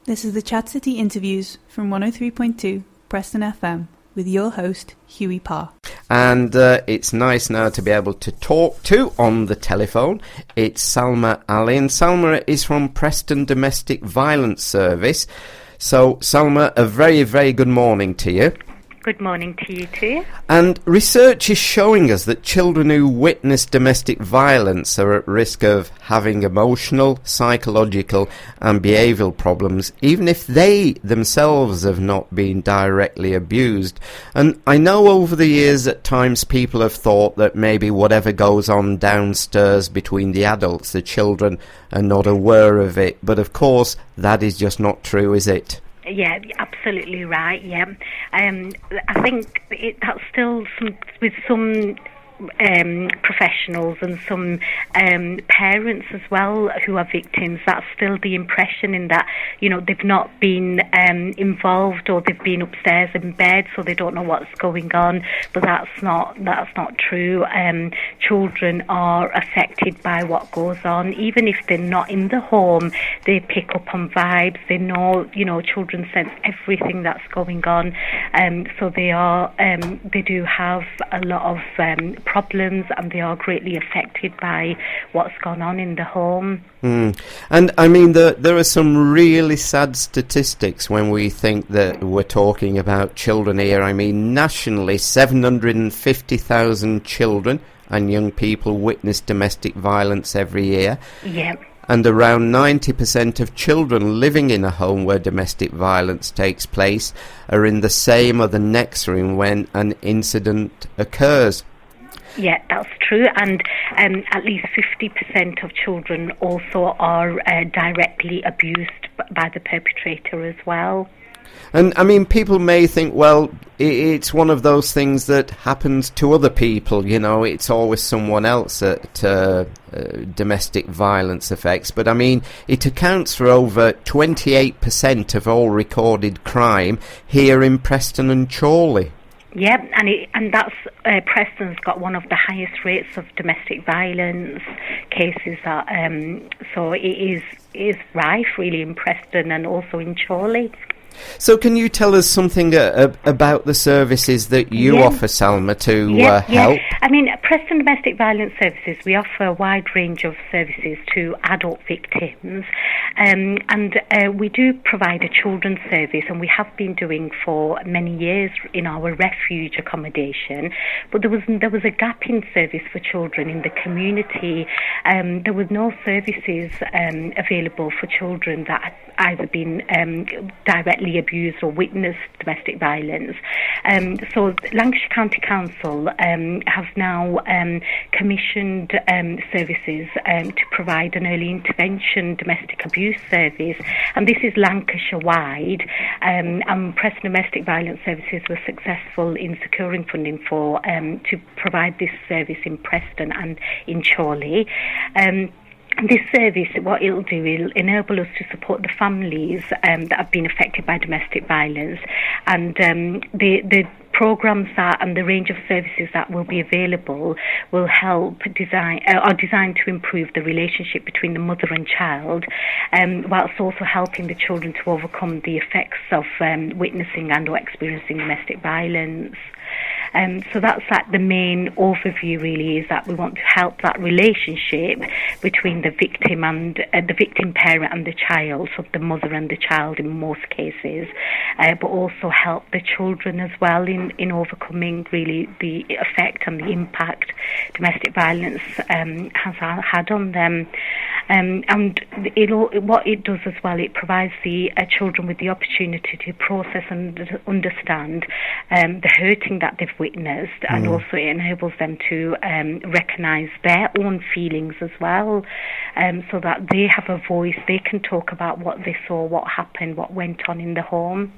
This is the Chat City interviews from 103.2 Preston FM with your host, Hughie Parr. And it's nice now to be able to talk to on the telephone. It's Salma Ali, and Salma is from Preston Domestic Violence Service. So, Salma, a very, very good morning to you. Good morning to you too. And research is showing us that children who witness domestic violence are at risk of having emotional, psychological and behavioural problems, even if they themselves have not been directly abused. And I know over the years at times people have thought that maybe whatever goes on downstairs between the adults, the children are not aware of it. But of course, that is just not true, is it? Yeah, absolutely right. Yeah, I think that's still with some professionals and some parents as well who are victims. That's still the impression in that, you know, they've not been involved, or they've been upstairs in bed, so they don't know what's going on. But that's not true. Children are affected by what goes on, even if they're not in the home. They pick up on vibes. They know, you know, children sense everything that's going on. So they do have a lot of problems, and they are greatly affected by what's gone on in the home. And I mean, there are some really sad statistics when we think that we're talking about children here. I mean, nationally, 750,000 children and young people witness domestic violence every year. Yeah. And around 90% of children living in a home where domestic violence takes place are in the same or the next room when an incident occurs. Yeah, that's true, and at least 50% of children also are directly abused by the perpetrator as well. And, I mean, people may think, well, it's one of those things that happens to other people, you know, it's always someone else that domestic violence affects. But, I mean, it accounts for over 28% of all recorded crime here in Preston and Chorley. Yeah, and that's Preston's got one of the highest rates of domestic violence cases. So it is rife really in Preston and also in Chorley. So can you tell us something about the services that you offer, Salma, to help? I mean, Preston Domestic Violence Services, we offer a wide range of services to adult victims, and we do provide a children's service, and we have been doing for many years in our refuge accommodation. But there was a gap in service for children in the community. There was no services available for children that had either been directly abused or witnessed domestic violence. So Lancashire County Council have now commissioned services to provide an early intervention domestic abuse service, and this is Lancashire-wide. And Preston Domestic Violence Services were successful in securing funding to provide this service in Preston and in Chorley. This service, what it'll do, it'll enable us to support the families that have been affected by domestic violence, and the programs and the range of services that will be available will help are designed to improve the relationship between the mother and child, whilst also helping the children to overcome the effects of witnessing and or experiencing domestic violence. So that's like the main overview really, is that we want to help that relationship between the victim and the victim parent and the child, so the mother and the child in most cases, but also help the children as well in overcoming really the effect and the impact domestic violence has had on them. And what it does as well, it provides the children with the opportunity to process and understand the hurting that they've witnessed, and also it enables them to recognise their own feelings as well, so that they have a voice, they can talk about what they saw, what happened, what went on in the home.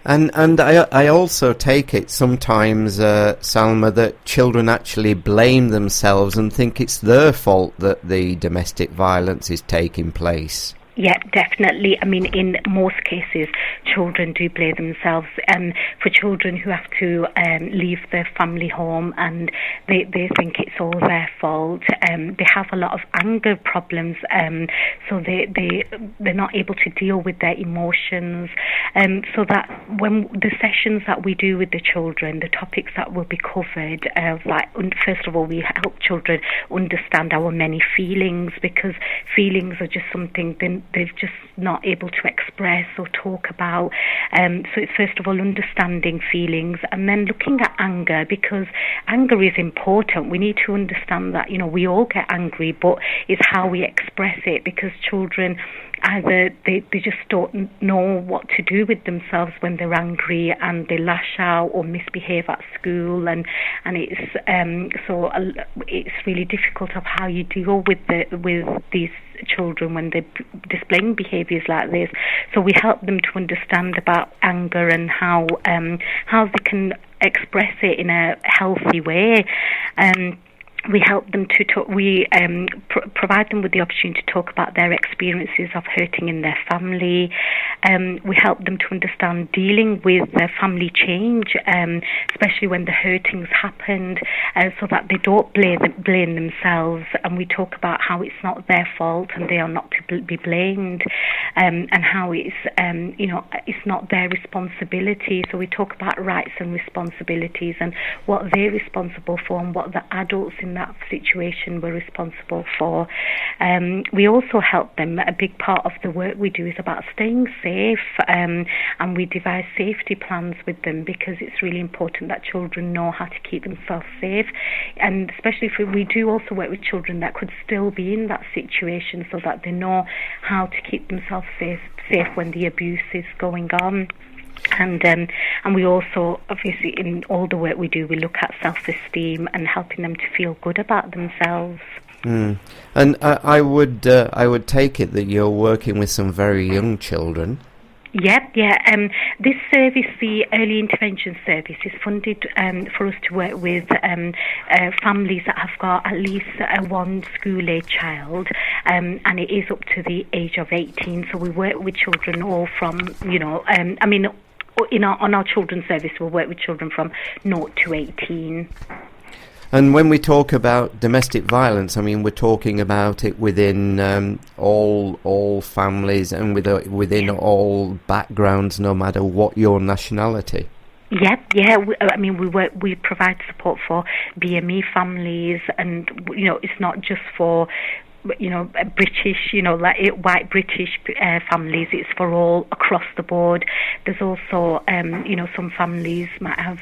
And I also take it sometimes, Salma, that children actually blame themselves and think it's their fault that the domestic violence is taking place. Yeah, definitely. I mean, in most cases, children do blame themselves. For children who have to leave their family home and they think it's all their fault, they have a lot of anger problems, so they're not able to deal with their emotions. So that when the sessions that we do with the children, the topics that will be covered, first of all, we help children understand our many feelings, because feelings are just something they're just not able to express or talk about. So it's first of all understanding feelings, and then looking at anger, because anger is important. We need to understand that, we all get angry, but it's how we express it, because children either they just don't know what to do with themselves when they're angry, and they lash out or misbehave at school, and it's really difficult of how you deal with these children when they're displaying behaviours like this. So we help them to understand about anger and how they can express it in a healthy way. We help them to talk. We provide them with the opportunity to talk about their experiences of hurting in their family. We help them to understand dealing with their family change, especially when the hurting's happened, so that they don't blame themselves. And we talk about how it's not their fault and they are not to be blamed, and how it's it's not their responsibility. So we talk about rights and responsibilities and what they're responsible for and what the adults in that situation were responsible for. We also help them. A big part of the work we do is about staying safe, and we devise safety plans with them, because it's really important that children know how to keep themselves safe, and especially if we do also work with children that could still be in that situation, so that they know how to keep themselves safe when the abuse is going on. And we also, obviously, in all the work we do, we look at self-esteem and helping them to feel good about themselves. And I would take it that you're working with some very young children. Yeah. This service, the Early Intervention Service, is funded for us to work with families that have got at least one school-age child, and it is up to the age of 18. So we work with children all from, on our children's service, we'll work with children from 0 to 18. And when we talk about domestic violence, I mean, we're talking about it within all families and within all backgrounds, no matter what your nationality. Yeah. We provide support for BME families, and it's not just for British, white British families. It's for all across the board. There's also, some families might have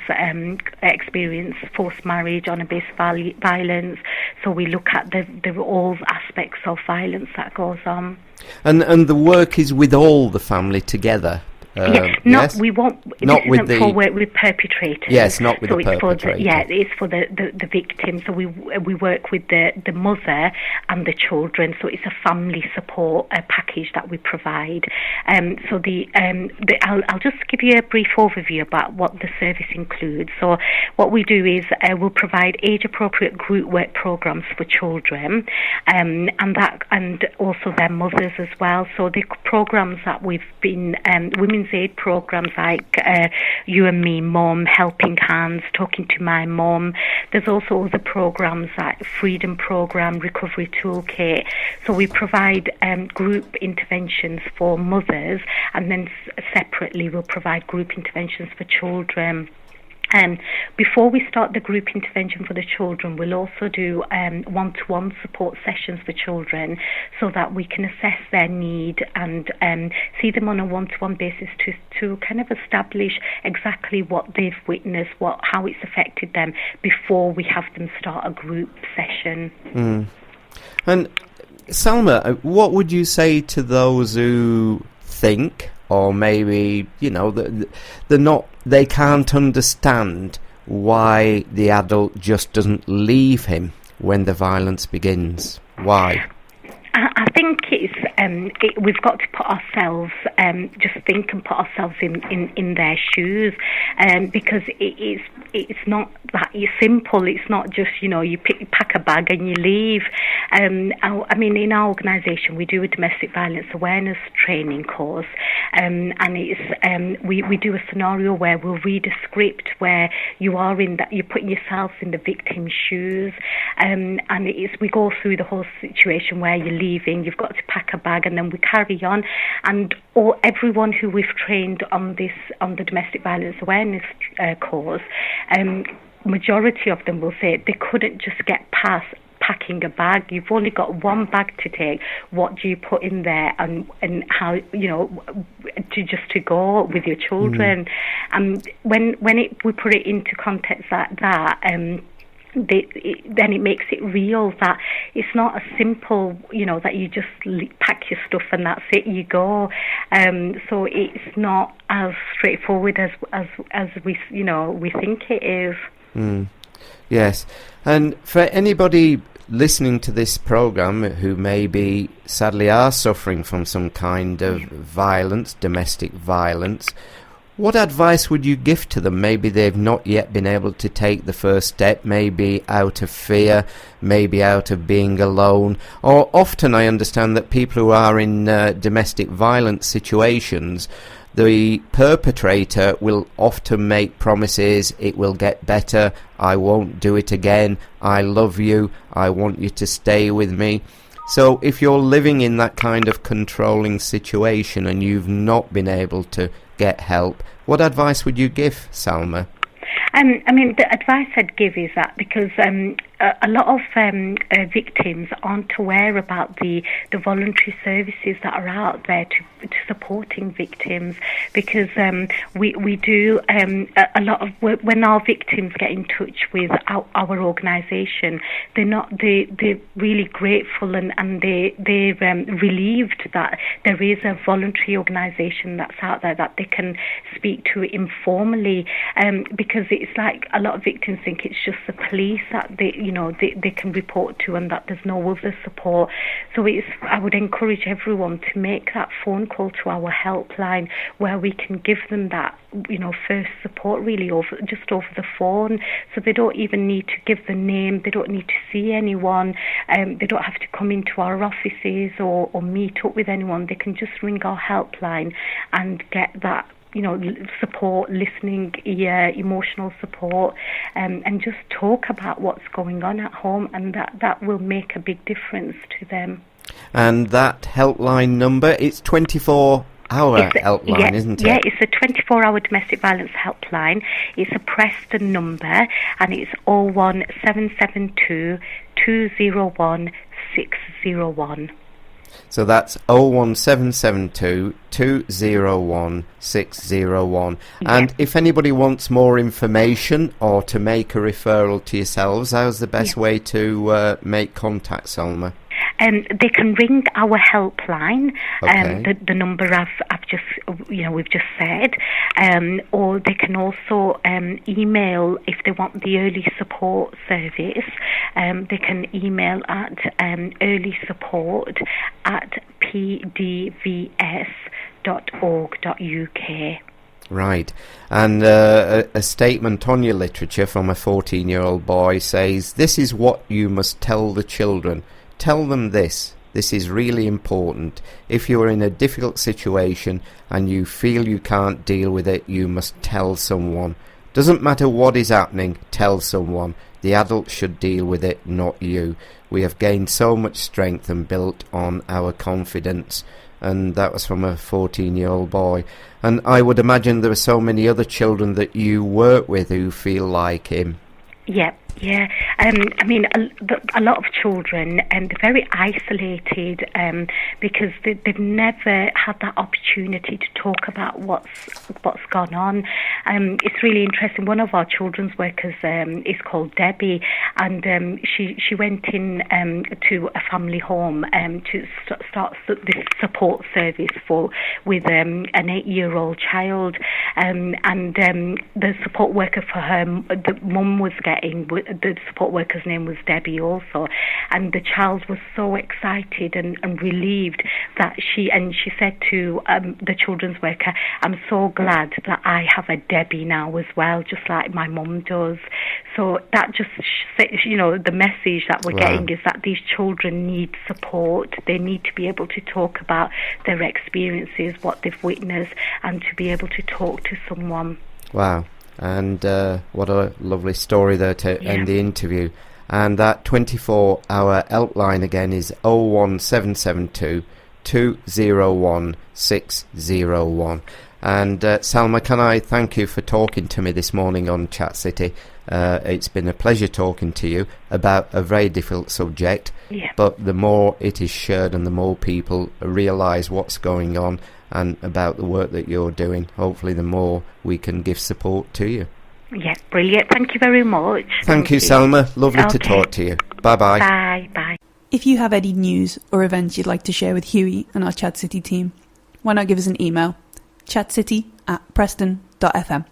experienced forced marriage, honour-based violence. So we look at all aspects of violence that goes on. And the work is with all the family together. Yes? We won't. Not this with isn't for work with perpetrators. Yes, not with the perpetrator. It's for the victim. So we work with the mother and the children. So it's a family support package that we provide. I'll just give you a brief overview about what the service includes. So what we do is we'll provide age-appropriate group work programs for children, and also their mothers as well. So the programs that we've been women's aid programs like You and Me Mum, Helping Hands, Talking to My Mum. There's also other programs like Freedom Program, Recovery Toolkit. So we provide group interventions for mothers, and then separately we'll provide group interventions for children. Before we start the group intervention for the children, we'll also do one-to-one support sessions for children, so that we can assess their need and see them on a one-to-one basis to kind of establish exactly what they've witnessed, how it's affected them, before we have them start a group session. And Salma, what would you say to those who think, or maybe, they can't understand why the adult just doesn't leave him when the violence begins? Why? I think we've got to put ourselves, just think and put ourselves in their shoes, because it's it's not that simple. It's not just, you pack a bag and you leave. I mean, in our organisation, we do a domestic violence awareness training course, and it's we do a scenario where we'll read a script where you're putting yourself in the victim's shoes, and we go through the whole situation where you're leaving, you've got to pack a bag, and then we carry on. And everyone who we've trained on the domestic violence awareness course, majority of them will say they couldn't just get past packing a bag. You've only got one bag to take. What do you put in there, and how, to go with your children? And when we put it into context like that, then it makes it real, that it's not as simple, that you just pack your stuff and that's it, you go. So it's not as straightforward as we think it is. Yes, and for anybody listening to this program who maybe sadly are suffering from some kind of violence, domestic violence, what advice would you give to them? Maybe they've not yet been able to take the first step, maybe out of fear, maybe out of being alone. Or often I understand that people who are in domestic violence situations, the perpetrator will often make promises: it will get better, I won't do it again, I love you, I want you to stay with me. So if you're living in that kind of controlling situation and you've not been able to get help, what advice would you give, Salma? I mean, the advice I'd give is that because a lot of victims aren't aware about the voluntary services that are out there to supporting victims, because we do a lot of work. When our victims get in touch with our organisation, they're really grateful, and they're relieved that there is a voluntary organisation that's out there that they can speak to informally, because it's like a lot of victims think it's just the police that they can report to, and that there's no other support. So I would encourage everyone to make that phone call to our helpline, where we can give them that first support really over the phone. So they don't even need to give the name, they don't need to see anyone, they don't have to come into our offices or meet up with anyone. They can just ring our helpline and get that support, listening ear, emotional support, and just talk about what's going on at home, and that will make a big difference to them. And that helpline number, it's 24-hour helpline, isn't it? Yeah, it's a 24-hour domestic violence helpline. It's a Preston number, and it's 01772 201 601. So that's 01772 201 601. And if anybody wants more information or to make a referral to yourselves, how's the best way to make contact, Salma? They can ring our helpline, Okay. The number I've just we've just said, or they can also email if they want the early support service. They can email at earlysupport@pdvs.org.uk. Right. And a statement on your literature from a 14-year-old boy says, "This is what you must tell the children. Tell them this. This is really important. If you are in a difficult situation and you feel you can't deal with it, you must tell someone. Doesn't matter what is happening, tell someone. The adult should deal with it, not you. We have gained so much strength and built on our confidence." And that was from a 14-year-old boy. And I would imagine there are so many other children that you work with who feel like him. Yeah. I mean, a lot of children, they're very isolated because they've never had that opportunity to talk about what's gone on. It's really interesting. One of our children's workers is called Debbie, and she went in to a family home to start this support service with an 8-year-old child, and the support worker for her, the mum was getting, the support worker's name was Debbie also, and the child was so excited and relieved that she said to the children's worker, "I'm so glad that I have a Debbie now as well, just like my mum does." So that just, the message that we're getting is that these children need support. They need to be able to talk about their experiences, what they've witnessed, and to be able to talk to someone. Wow. And what a lovely story there to end the interview. And that 24-hour helpline again is 01772 201 601. And Salma, can I thank you for talking to me this morning on Chat City? It's been a pleasure talking to you about a very difficult subject, but the more it is shared and the more people realise what's going on and about the work that you're doing, hopefully the more we can give support to you. Yeah, brilliant. Thank you very much. Thank you, Salma. Lovely to talk to you. Bye-bye. Bye. If you have any news or events you'd like to share with Hughie and our Chat City team, why not give us an email, chatcity@preston.fm.